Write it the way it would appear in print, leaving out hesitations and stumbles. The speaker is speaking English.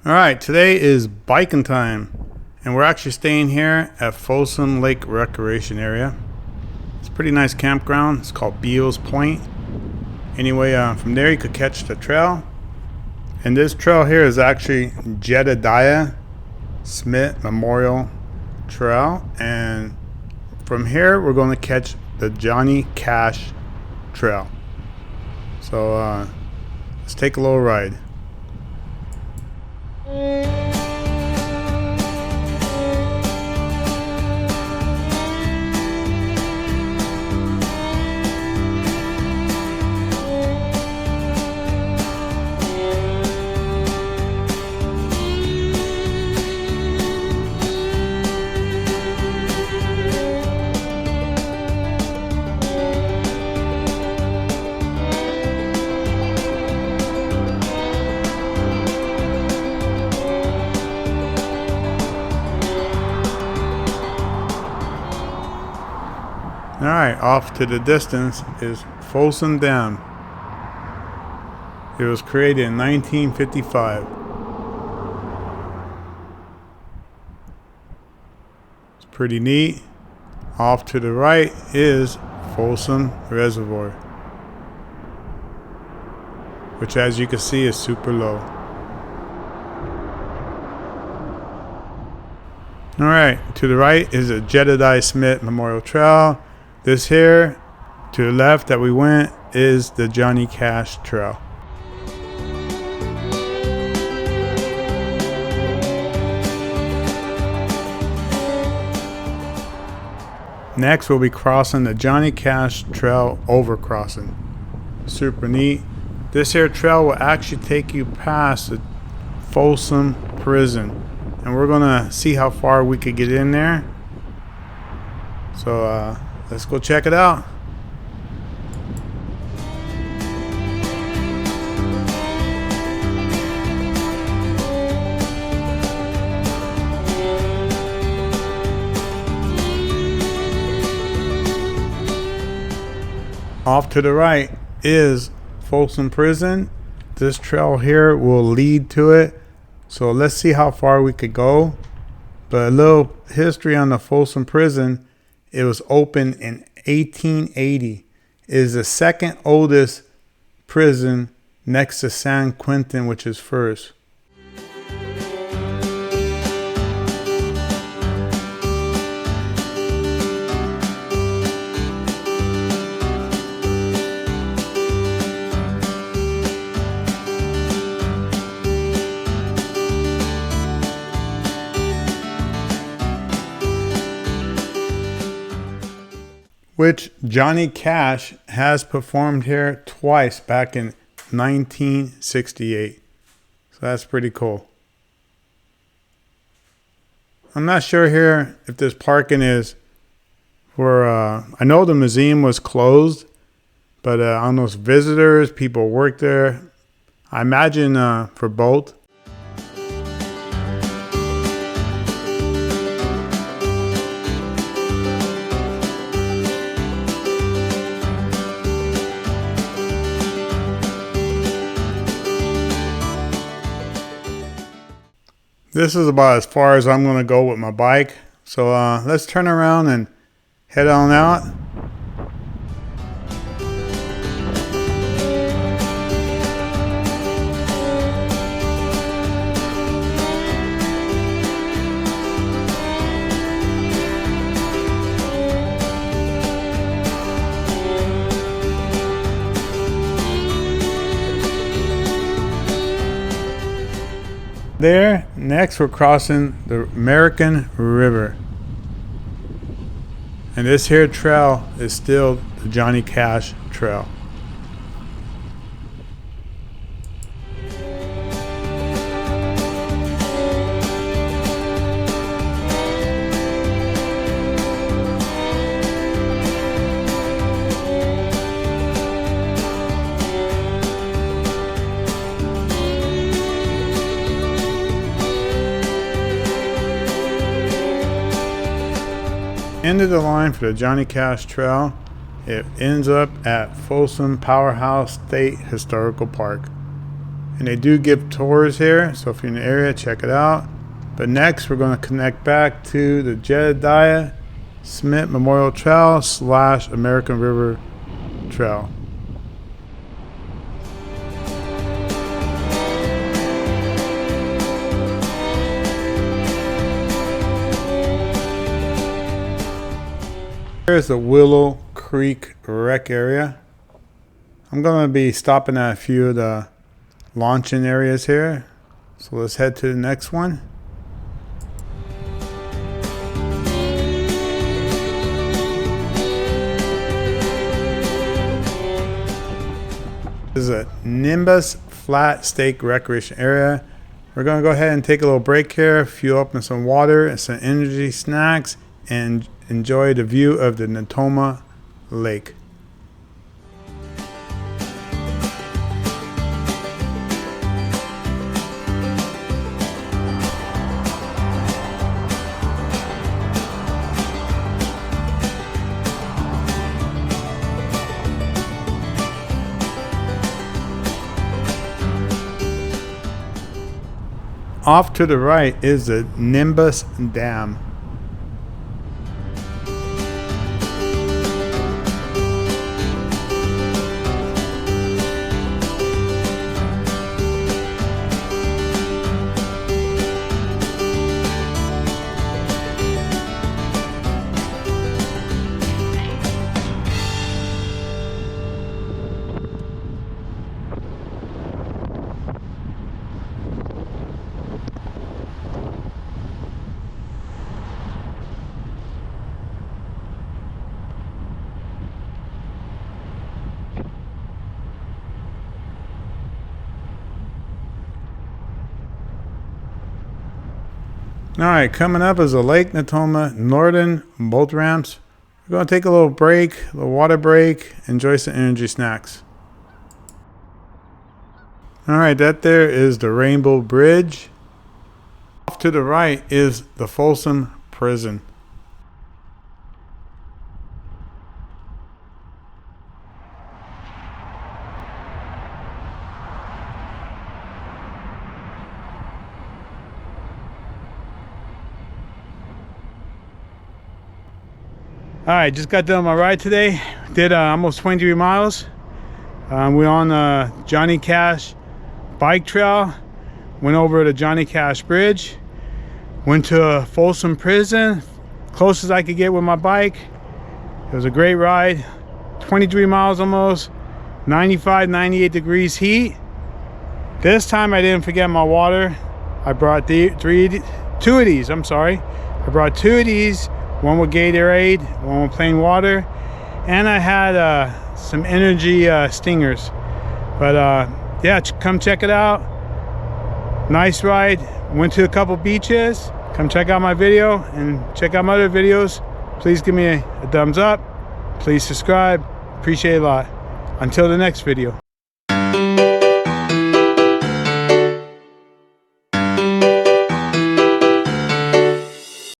Alright, today is biking time, and we're actually staying here at Folsom Lake Recreation Area. It's a pretty nice campground. It's called Beals Point. Anyway, from there you could catch the trail. And this trail here is actually Jedediah Smith Memorial Trail. And from here we're going to catch the Johnny Cash Trail. So let's take a little ride. Alright, off to the distance is Folsom Dam. It was created in 1955. It's pretty neat. Off to the right is Folsom Reservoir, which as you can see is super low. Alright, to the right is the Jedediah Smith Memorial Trail. This here, to the left that we went, is the Johnny Cash Trail. Next, we'll be crossing the Johnny Cash Trail overcrossing. Super neat. This here trail will actually take you past the Folsom Prison. And we're gonna see how far we could get in there. So, let's go check it out. Off to the right is Folsom Prison. This trail here will lead to it. So let's see how far we could go. But a little history on the Folsom Prison. It was opened in 1880. It is the second oldest prison next to San Quentin, which is first. Which Johnny Cash has performed here twice back in 1968. So that's pretty cool. I'm not sure here if this parking is for, I know the museum was closed, but on those visitors, people work there. I imagine for both. This is about as far as I'm going to go with my bike. So let's turn around and head on out. There, next we're crossing the American River. And this here trail is still the Johnny Cash Trail. End of the line for the Johnny Cash Trail. It ends up at Folsom Powerhouse State Historical Park. And they do give tours here, so if you're in the area, check it out. But next, we're going to connect back to the Jedediah Smith Memorial Trail / American River Trail. Here's the Willow Creek Rec area. I'm going to be stopping at a few of the launching areas here. So let's head to the next one. This is a Nimbus Flat Stake Recreation Area. We're going to go ahead and take a little break here, fuel up in some water and some energy snacks, and enjoy the view of the Natoma Lake. Off to the right is the Nimbus Dam. Alright, coming up is the Lake Natoma Northern Boat Ramps. We're going to take a little break, a little water break, enjoy some energy snacks. Alright, that there is the Rainbow Bridge. Off to the right is the Folsom Prison. Alright, just got done my ride today. Did almost 23 miles. We're on Johnny Cash bike trail. Went over to Johnny Cash Bridge. Went to Folsom Prison, close as I could get with my bike. It was a great ride. 23 miles almost. 95, 98 degrees heat. This time I didn't forget my water. I brought two of these. I brought two of these. One with Gatorade, one with plain water, and I had some energy stingers. But yeah, come check it out. Nice ride. Went to a couple beaches. Come check out my video and check out my other videos. Please give me a thumbs up. Please subscribe. Appreciate it a lot. Until the next video.